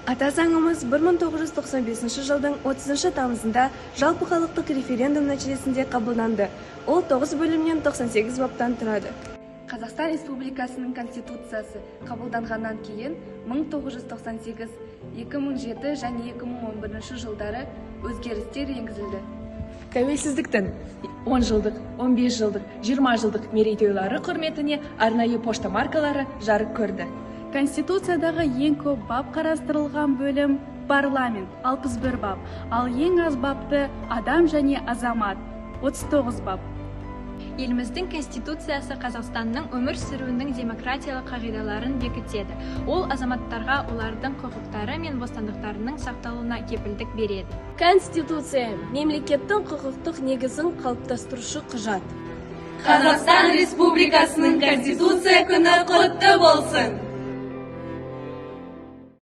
Ата заңымыз 1995 жылдың 30 тамызында жалпы халықтық референдум нәтижесінде қабылданды. Ол 9 бөлімнен 98 баптан тұрады. Қазақстан Республикасының Конституциясы қабылданғаннан кейін 1998, 2007 және 2011 жылдары өзгерістер енгізілді. Тәуелсіздіктің 10 жылдық, 15 жылдық, 20 жылдық мерейтойлары құрметіне арнайы пошта маркалары жарық көрді. Конституциядағы ең көп бап қарастырылған бөлім парламент 61 бап, ал ең аз бапты адам және азамат 39 бап. Еліміздің Конституциясы Қазақстанның өмір сүруінің демократиялық қағидаларын бекітеді. Ол азаматтарға олардың құқықтары мен бостандықтарының сақталуына кепілдік береді. Конституция мемлекеттің құқықтық негізін қалыптастырушы құжат. Қазақстан Республикасының Конституция күні құтты болсын!